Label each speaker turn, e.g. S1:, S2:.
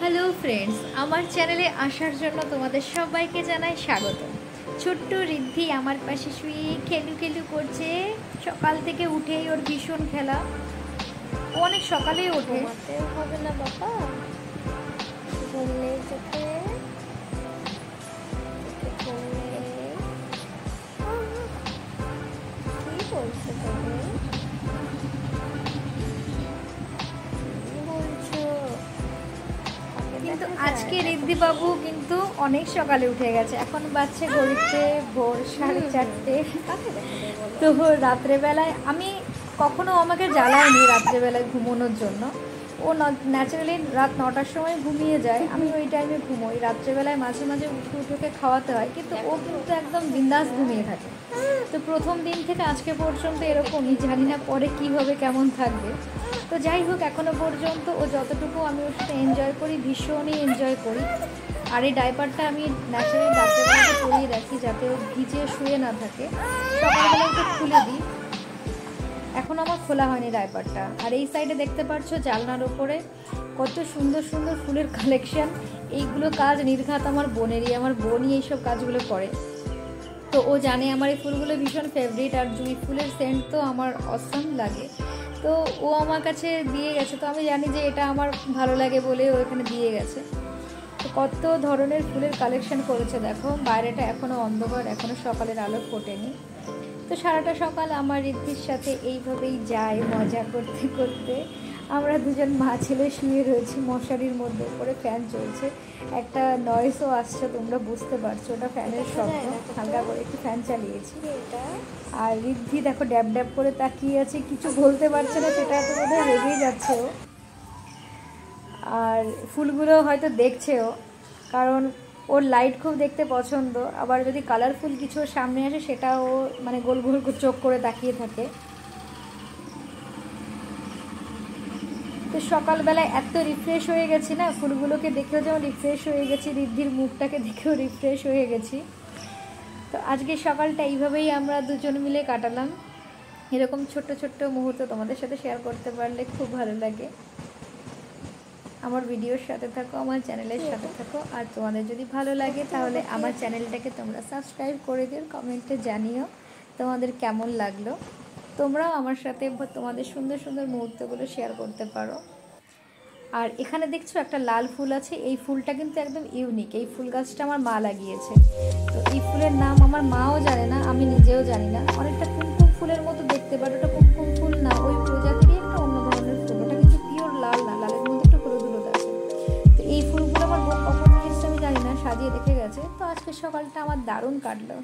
S1: Hello friends, আমার চ্যানেলে আসার জন্য তোমাদের সবাইকে জানাই স্বাগত। ছোট্ট রিদ্ধি আমার পাশে শুয়ে খেলু খেলু করছে। সকাল থেকে উঠেই ওর ভীষণ খেলা। ও অনেক সকালেই ওঠে।
S2: হবে না বাবা, ঘুমলে চোখে ঘুমলে কি বলছো তুমি? কি বলছো?
S1: কিন্তু আজকে রিদ্ধি বাবু কিন্তু অনেক সকালে উঠে গেছে। এখন বাজছে ঘড়িতে ভোর 4:30। তো রাত্রেবেলায় আমি কখনো আমাকে জ্বালায়নি রাত্রেবেলায় ঘুমানোর জন্য। ও ন্যাচারালি রাত 9টার সময় ঘুমিয়ে যায়, আমি ওই টাইমে ঘুমোই। রাত্রেবেলায় মাঝে মাঝে উঠে খাওয়াতে হয়, কিন্তু ও কিন্তু একদম বিন্দাস ঘুমিয়ে থাকে। তো প্রথম দিন থেকে আজকে পর্যন্ত এরকমই, জানি না পরে কী হবে, কেমন থাকবে। তো যাই হোক, এখনও পর্যন্ত ও যতটুকু আমি ওর সাথে এনজয় করি, ভীষণই এনজয় করি। আর এই ডাইপারটা আমি ন্যাচারালি রাত্রেবেলাতে পরিয়ে রাখি যাতে ও ভিজে শুয়ে না থাকে। সকালবেলা একটু খুলে দিই। এখন আমার খোলা হয়নি ডাইপারটা। আর এই সাইডে দেখতে পাচ্ছ জানলার ওপরে কত সুন্দর সুন্দর ফুলের কালেকশন। এইগুলো কাজ নির্ঘাত আমার বোনেরই, আমার বোনই এইসব কাজগুলো করে। তো ও জানে আমার এই ফুলগুলো ভীষণ ফেভারিট, আর জুঁই ফুলের সেন্ট তো আমার অসম লাগে। তো ও আমার কাছে দিয়ে গেছে, তো আমি জানি যে এটা আমার ভালো লাগে বলে ও এখানে দিয়ে গেছে। তো কত ধরনের ফুলের কালেকশন করেছে দেখো। বাইরেটা এখনও অন্ধকার, এখনও সকালের আলো ফোটেনি। তো সারাটা সকাল আমার রিদ্ধির সাথে এইভাবেই যায়, মজা করতে করতে। আমরা দুজন মা ছেলে শুয়ে রয়েছি মশারির মধ্যে, উপরে ফ্যান চলছে। একটা নয়েসও আসছে, তোমরা বুঝতে পারছো, ওটা ফ্যানের শব্দ। হালকা করে একটু ফ্যান চালিয়েছি। আর রিদ্ধি দেখো ড্যাব ড্যাব করে তাকিয়ে আছে, কিছু বলতে পারছে না, সেটা তো বোধহয় রেগেই যাচ্ছে ও। আর ফুলগুলো হয়তো দেখছেও, কারণ ওর লাইট খুব দেখতে পছন্দ। আবার যদি কালারফুল কিছু সামনে আসে সেটাও মানে গোল গোল চোখ করে তাকিয়ে থাকে। তো সকালবেলায় এত রিফ্রেশ হয়ে গেছি না, ফুলগুলোকে দেখেও যেমন রিফ্রেশ হয়ে গেছি, রিদ্ধির মুখটাকে দেখেও রিফ্রেশ হয়ে গেছি। তো আজকে সকালটা এইভাবেই আমরা দুজন মিলে কাটালাম। এরকম ছোট্ট ছোট্ট মুহূর্ত তোমাদের সাথে শেয়ার করতে পারলে খুব ভালো লাগে। আমার ভিডিওর সাথে থাকো, আমার চ্যানেলের সাথে থাকো। আর তোমাদের যদি ভালো লাগে তাহলে আমার চ্যানেলটাকে তোমরা সাবস্ক্রাইব করে দিও, কমেন্টে জানিও তোমাদের কেমন লাগলো। তোমরাও আমার সাথে তোমাদের সুন্দর সুন্দর মুহূর্তগুলো শেয়ার করতে পারো। আর এখানে দেখছো একটা লাল ফুল আছে, এই ফুলটা কিন্তু একদম ইউনিক। এই ফুল গাছটা আমার মা লাগিয়েছে। তো এই ফুলের নাম আমার মাও জানে না, আমি নিজেও জানি না। অনেকটা কুমকুম ফুলের মতো দেখতে পারো, ওটা কুমকুম ফুল না, ওই প্রজাতিরই একটা অন্য ধরনের ফুল। ওটা কিন্তু পিওর লাল না, লালের মধ্যে একটা হলুদ হলুদ আছে। তো এই ফুলগুলো আমার বোন কখন নিয়ে এসছে আমি জানি না, সাজিয়ে রেখে গেছে। তো আজকে সকালটা আমার দারুণ কাটলো।